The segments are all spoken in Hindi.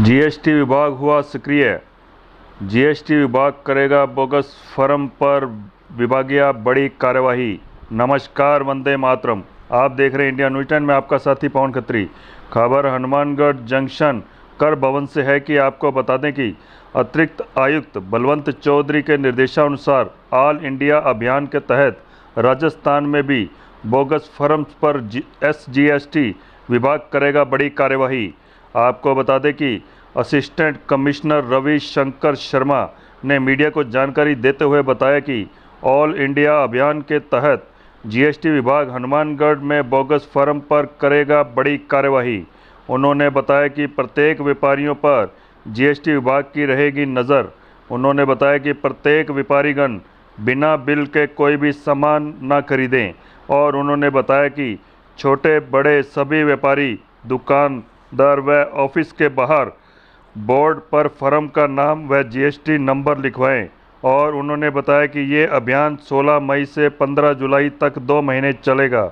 जीएसटी विभाग हुआ सक्रिय। जीएसटी विभाग करेगा बोगस फर्म पर विभागीय बड़ी कार्यवाही। नमस्कार, वंदे मातरम। आप देख रहे हैं इंडिया न्यूज़ 10 में आपका साथी पवन खत्री। खबर हनुमानगढ़ जंक्शन कर भवन से है कि आपको बता दें कि अतिरिक्त आयुक्त बलवंत चौधरी के निर्देशानुसार ऑल इंडिया अभियान के तहत राजस्थान में भी बोगस फर्म्स पर एसजीएसटी विभाग करेगा बड़ी कार्यवाही। आपको बता दें कि असिस्टेंट कमिश्नर रवि शंकर शर्मा ने मीडिया को जानकारी देते हुए बताया कि ऑल इंडिया अभियान के तहत जीएसटी विभाग हनुमानगढ़ में बोगस फर्म पर करेगा बड़ी कार्यवाही। उन्होंने बताया कि प्रत्येक व्यापारियों पर जीएसटी विभाग की रहेगी नज़र। उन्होंने बताया कि प्रत्येक व्यापारीगण बिना बिल के कोई भी सामान न खरीदें और उन्होंने बताया कि छोटे बड़े सभी व्यापारी दुकानदार व ऑफिस के बाहर बोर्ड पर फर्म का नाम व जीएसटी नंबर लिखवाएं। और उन्होंने बताया कि ये अभियान 16 मई से 15 जुलाई तक 2 महीने चलेगा।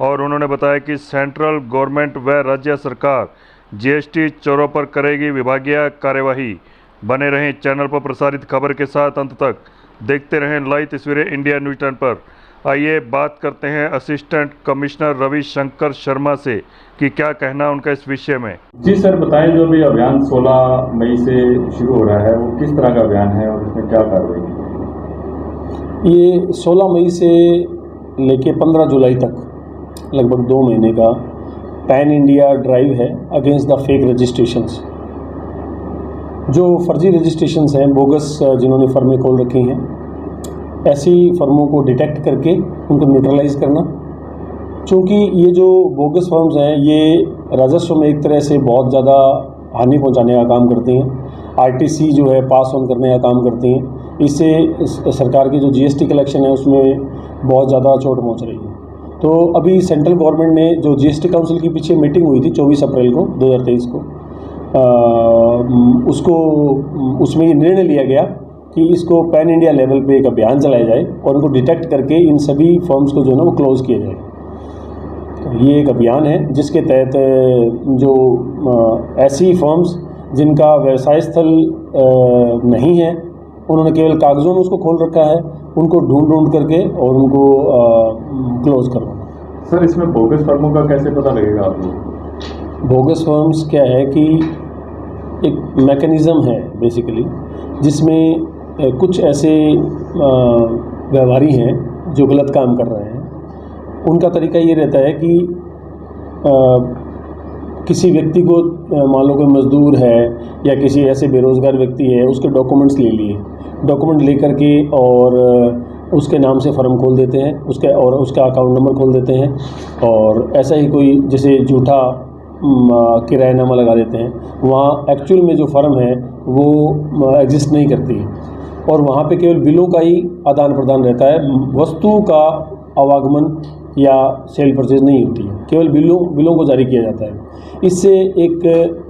और उन्होंने बताया कि सेंट्रल गवर्नमेंट व राज्य सरकार जीएसटी चोरों पर करेगी विभागीय कार्यवाही। बने रहें चैनल पर प्रसारित खबर के साथ अंत तक। देखते रहें लाइव तस्वीरें इंडिया न्यूज़ 10 पर। आइए बात करते हैं असिस्टेंट कमिश्नर रवि शंकर शर्मा से कि क्या कहना उनका इस विषय में। जी सर, बताएं जो भी अभियान 16 मई से शुरू हो रहा है वो किस तरह का अभियान है और इसमें क्या कार्रवाई है? ये 16 मई से लेके 15 जुलाई तक लगभग 2 महीने का पैन इंडिया ड्राइव है अगेंस्ट द फेक रजिस्ट्रेशंस। जो फर्जी रजिस्ट्रेशंस हैं, बोगस जिन्होंने फर्में खोल रखी हैं, ऐसी फर्मों को डिटेक्ट करके उनको न्यूट्रलाइज करना। चूँकि ये जो बोगस फर्म्स हैं ये राजस्व में एक तरह से बहुत ज़्यादा हानि पहुंचाने का काम करती हैं। आरटीसी जो है पास ऑन करने का काम करती हैं। इससे सरकार की जो जीएसटी कलेक्शन है उसमें बहुत ज़्यादा चोट पहुंच रही है। तो अभी सेंट्रल गवर्नमेंट ने जो जीएसटी काउंसिल की पीछे मीटिंग हुई थी 24 अप्रैल को 2023 को, उसमें ये निर्णय लिया गया कि इसको पैन इंडिया लेवल पे एक अभियान चलाया जाए और उनको डिटेक्ट करके इन सभी फर्म्स को जो है ना वो क्लोज़ किया जाए। तो ये एक अभियान है जिसके तहत जो ऐसी फर्म्स जिनका व्यवसाय स्थल नहीं है, उन्होंने केवल कागज़ों में उसको खोल रखा है, उनको ढूंढ करके और उनको क्लोज़ करवाना। सर, इसमें बोगस फर्मों का कैसे पता लगेगा आप लोग? बोगस फर्म्स क्या है कि एक मैकेनिज़्म है बेसिकली जिसमें कुछ ऐसे व्यापारी हैं जो गलत काम कर रहे हैं। उनका तरीका ये रहता है कि किसी व्यक्ति को मान लो कोई मज़दूर है या किसी ऐसे बेरोज़गार व्यक्ति है, उसके डॉक्यूमेंट्स ले लिए, डॉक्यूमेंट लेकर के और उसके नाम से फ़र्म खोल देते हैं, उसका अकाउंट नंबर खोल देते हैं और ऐसा ही कोई जैसे झूठा किरायानामा लगा देते हैं। वहाँ एक्चुअल में जो फ़र्म है वो एग्जिस्ट नहीं करती और वहाँ पे केवल बिलों का ही आदान प्रदान रहता है, वस्तु का आवागमन या सेल परचेज नहीं होती है, केवल बिलों को जारी किया जाता है। इससे एक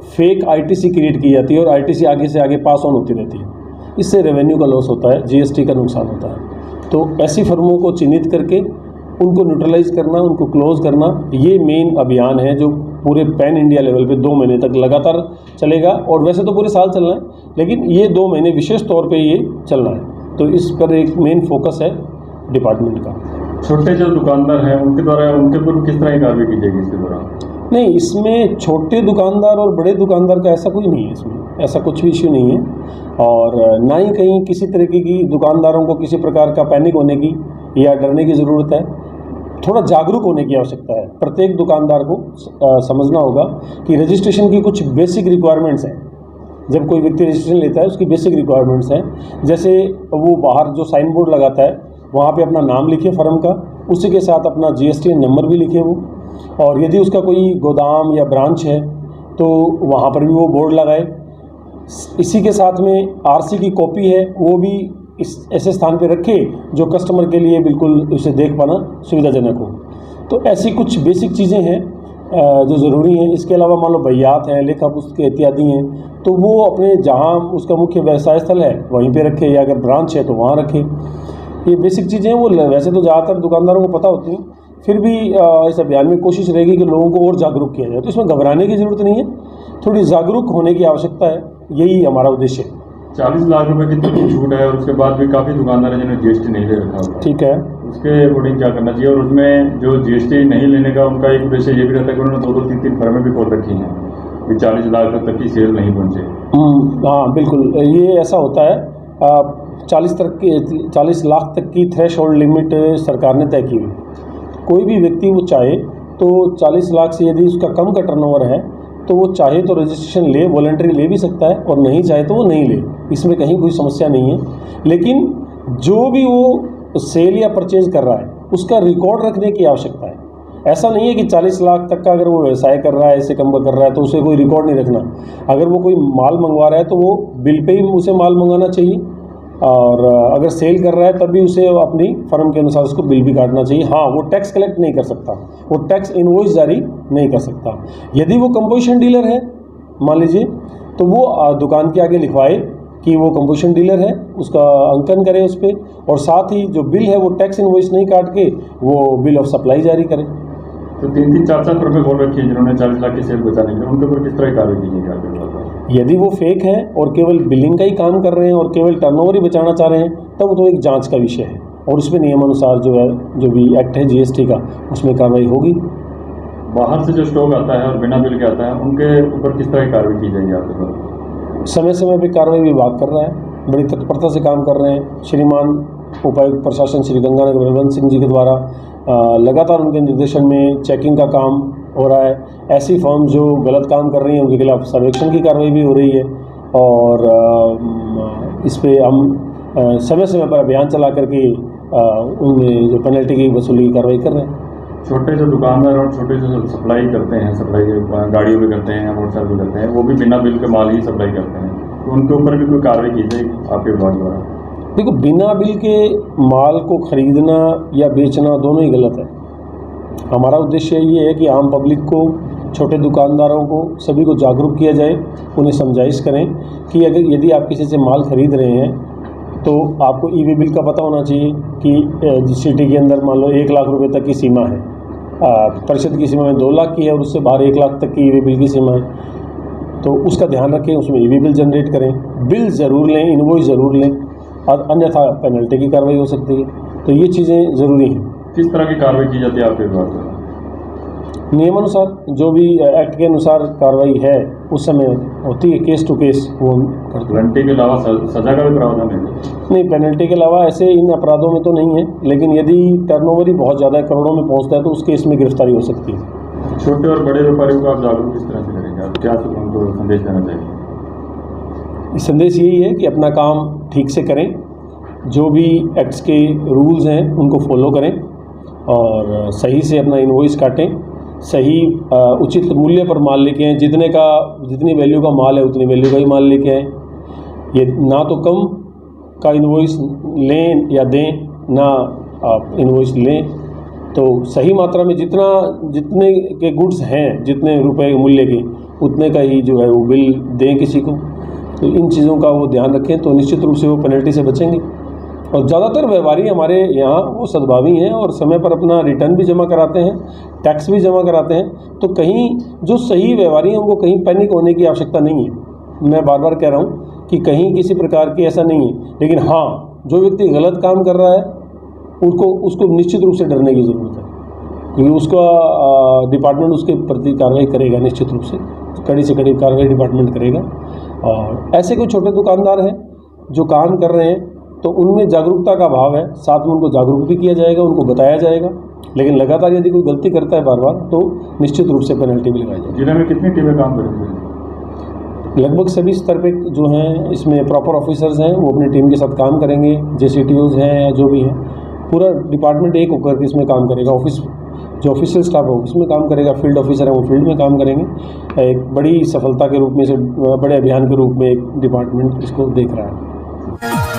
फेक आईटीसी क्रिएट की जाती है और आईटीसी आगे से आगे पास ऑन होती रहती है। इससे रेवेन्यू का लॉस होता है, जीएसटी का नुकसान होता है। तो ऐसी फर्मों को चिन्हित करके उनको न्यूट्रलाइज करना, उनको क्लोज़ करना, ये मेन अभियान है जो पूरे पैन इंडिया लेवल पे 2 महीने तक लगातार चलेगा। और वैसे तो पूरे साल चलना है, लेकिन ये 2 महीने विशेष तौर पे ये चलना है। तो इस पर एक मेन फोकस है डिपार्टमेंट का। छोटे जो दुकानदार हैं उनके ऊपर किस तरह की कार्रवाई की जाएगी इसके दौरान? नहीं, इसमें छोटे दुकानदार और बड़े दुकानदार का ऐसा कुछ नहीं है, इसमें ऐसा कुछ भी इश्यू नहीं है। और ना ही कहीं किसी तरीके की दुकानदारों को किसी प्रकार का पैनिक होने की या डरने की ज़रूरत है। थोड़ा जागरूक होने की आवश्यकता है। प्रत्येक दुकानदार को समझना होगा कि रजिस्ट्रेशन की कुछ बेसिक रिक्वायरमेंट्स हैं। जब कोई व्यक्ति रजिस्ट्रेशन लेता है उसकी बेसिक रिक्वायरमेंट्स हैं, जैसे वो बाहर जो साइन बोर्ड लगाता है वहाँ पे अपना नाम लिखे फर्म का, उसी के साथ अपना जीएसटी नंबर भी लिखे वो। और यदि उसका कोई गोदाम या ब्रांच है तो वहाँ पर भी वो बोर्ड लगाए। इसी के साथ में आरसी की कॉपी है वो भी इस ऐसे स्थान पे रखे जो कस्टमर के लिए बिल्कुल उसे देख पाना सुविधाजनक हो। तो ऐसी कुछ बेसिक चीज़ें हैं जो ज़रूरी हैं। इसके अलावा मान लो बहियात हैं, लेखा पुस्तक इत्यादि हैं, तो वो अपने जहाँ उसका मुख्य व्यवसाय स्थल है वहीं पे रखे, या अगर ब्रांच है तो वहाँ रखे। ये बेसिक चीज़ें वो वैसे तो ज़्यादातर दुकानदारों को पता होती हैं, फिर भी इस अभियान में कोशिश रहेगी कि लोगों को और जागरूक किया जाए। तो इसमें घबराने की ज़रूरत नहीं है। थोड़ी जागरूक होने की आवश्यकता है, यही हमारा उद्देश्य है। 40 लाख रुपए की तो छूट है और उसके बाद भी काफ़ी दुकानदार हैं जिन्होंने जीएसटी नहीं ले रखा होगा। ठीक है, उसके अकॉर्डिंग क्या करना चाहिए? और उसमें जो जीएसटी नहीं लेने का उनका एक उद्देश्य ये भी रहता है कि उन्होंने 2-2, 3-3 फर्में भी खोल रखी हैं कि 40 लाख तक की सेल नहीं पहुँचे। हाँ बिल्कुल, ये ऐसा होता है। 40 लाख तक की थ्रेश होल्ड लिमिट सरकार ने तय की हुई। कोई भी व्यक्ति वो चाहे तो 40 लाख से यदि उसका कम का टर्नओवर है तो वो चाहे तो रजिस्ट्रेशन ले, वॉलंटरी ले भी सकता है, और नहीं चाहे तो वो नहीं ले, इसमें कहीं कोई समस्या नहीं है। लेकिन जो भी वो सेल या परचेज कर रहा है उसका रिकॉर्ड रखने की आवश्यकता है। ऐसा नहीं है कि 40 लाख तक का अगर वो व्यवसाय कर रहा है, इससे कम कर रहा है तो उसे कोई रिकॉर्ड नहीं रखना। अगर वो कोई माल मंगवा रहा है तो वो बिल पे ही उसे माल मंगाना चाहिए, और अगर सेल कर रहा है तब भी उसे अपनी फर्म के अनुसार उसको बिल भी काटना चाहिए। हाँ, वो टैक्स कलेक्ट नहीं कर सकता, वो टैक्स इनवॉइस जारी नहीं कर सकता। यदि वो कंपोजिशन डीलर है मान लीजिए, तो वो दुकान के आगे लिखवाए कि वो कंपोजिशन डीलर है, उसका अंकन करे उस पर, और साथ ही जो बिल है वो टैक्स इनवॉइस नहीं काट के वो बिल ऑफ सप्लाई जारी करे। तो 3-3, 4-4 रुपये खोल रखी है जिन्होंने 40 लाख की सेल बचाने के लिए, उनके ऊपर किस तरह की कार्रवाई की जाएगी? यदि वो फेक है और केवल बिलिंग का ही काम कर रहे हैं और केवल टर्नओवर ही बचाना चाह रहे हैं, तब तो एक जांच का विषय है, और उसमें नियमानुसार जो है, जो भी एक्ट है जीएसटी का, उसमें कार्रवाई होगी। बाहर से जो स्टॉक आता है और बिना बिल के आता है, उनके ऊपर किस तरह की कार्रवाई की जाएगी आपके पास? समय समय पर कार्रवाई विभाग कर रहा है, बड़ी तत्परता से काम कर रहे हैं। श्रीमान उपायुक्त प्रशासन श्री गंगानगर बलवंत सिंह जी के द्वारा लगातार उनके निर्देशन में चेकिंग का काम हो रहा है। ऐसी फर्म जो गलत काम कर रही हैं उनके खिलाफ सर्वेक्षण की कार्रवाई भी हो रही है, और इस पे हम समय समय पर अभियान चला करके उनमें जो पेनल्टी की वसूली की कार्रवाई कर रहे हैं। छोटे जो दुकानदार और छोटे जो सप्लाई करते हैं, सप्लाई गाड़ियों में करते हैं या मोटरसाइकिल करते हैं, वो भी बिना बिल के माल ही सप्लाई करते हैं, तो उनके ऊपर भी कोई कार्रवाई की जाएगी आपके विभाग द्वारा? देखो, बिना बिल के माल को खरीदना या बेचना दोनों ही गलत है। हमारा उद्देश्य ये है कि आम पब्लिक को, छोटे दुकानदारों को, सभी को जागरूक किया जाए, उन्हें समझाइश करें कि अगर यदि आप किसी से माल खरीद रहे हैं तो आपको ईवी बिल का पता होना चाहिए कि सिटी के अंदर मान लो 1 लाख रुपए तक की सीमा है, परिषद की सीमा में 2 लाख की है, और उससे बाहर 1 लाख तक की ईवी बिल की सीमा है, तो उसका ध्यान रखें, उसमें ईवी बिल जनरेट करें, बिल ज़रूर लें, इनवॉइस ज़रूर लें, और अन्यथा पेनल्टी की कार्रवाई हो सकती है। तो ये चीज़ें ज़रूरी हैं। किस तरह की कार्रवाई की जाती है आपके विभाग द्वारा? नियमानुसार जो भी एक्ट के अनुसार कार्रवाई है उस समय होती है, केस टू केस वो करते हैं। पेनल्टी के अलावा सजा का भी प्रावधान है? नहीं, पेनल्टी के अलावा ऐसे इन अपराधों में तो नहीं है, लेकिन यदि टर्नओवर ही बहुत ज़्यादा करोड़ों में पहुंचता है तो उस केस में गिरफ्तारी हो सकती है। छोटे और बड़े व्यापारियों को आप जागरूक किस तरह से करेंगे? आप क्या उनको संदेश देना चाहिए? संदेश यही है कि अपना काम ठीक से करें, जो भी एक्ट्स के रूल्स हैं उनको फॉलो करें, और सही से अपना इनवॉइस काटें, सही उचित मूल्य पर माल लेके आएँ, जितनी वैल्यू का माल है उतनी वैल्यू का ही माल लेके आएँ। ये ना तो कम का इनवॉइस लें या दें, ना आप इनवॉइस लें, तो सही मात्रा में जितने के गुड्स हैं, जितने रुपए मूल्य के, उतने का ही जो है वो बिल दें किसी को। तो इन चीज़ों का वो ध्यान रखें तो निश्चित रूप से वो पेनल्टी से बचेंगे। और ज़्यादातर व्यापारी हमारे यहाँ वो सद्भावी हैं और समय पर अपना रिटर्न भी जमा कराते हैं, टैक्स भी जमा कराते हैं। तो कहीं जो सही व्यापारी हैं उनको कहीं पैनिक होने की आवश्यकता नहीं है। मैं बार बार कह रहा हूँ कि कहीं किसी प्रकार की ऐसा नहीं है, लेकिन हाँ, जो व्यक्ति गलत काम कर रहा है उसको निश्चित रूप से डरने की ज़रूरत है, क्योंकि उसका डिपार्टमेंट उसके प्रति कार्रवाई करेगा, निश्चित रूप से कड़ी से कड़ी कार्रवाई डिपार्टमेंट करेगा। और ऐसे कोई छोटे दुकानदार हैं जो काम कर रहे हैं तो उनमें जागरूकता का अभाव है, साथ में उनको जागरूक भी किया जाएगा, उनको बताया जाएगा। लेकिन लगातार यदि कोई गलती करता है बार बार तो निश्चित रूप से पेनल्टी भी लगाई जाएगी। जिले में कितनी टीमें काम करेंगी? लगभग सभी स्तर पे जो हैं इसमें प्रॉपर ऑफिसर्स हैं, वो अपनी टीम के साथ काम करेंगे। JCTOs हैं या जो भी हैं, पूरा डिपार्टमेंट एक होकर के इसमें काम करेगा। जो ऑफिशियल स्टाफ है उसमें काम करेगा, फील्ड ऑफिसर है वो फील्ड में काम करेंगे। एक बड़ी सफलता के रूप में से, बड़े अभियान के रूप में एक डिपार्टमेंट इसको देख रहा है।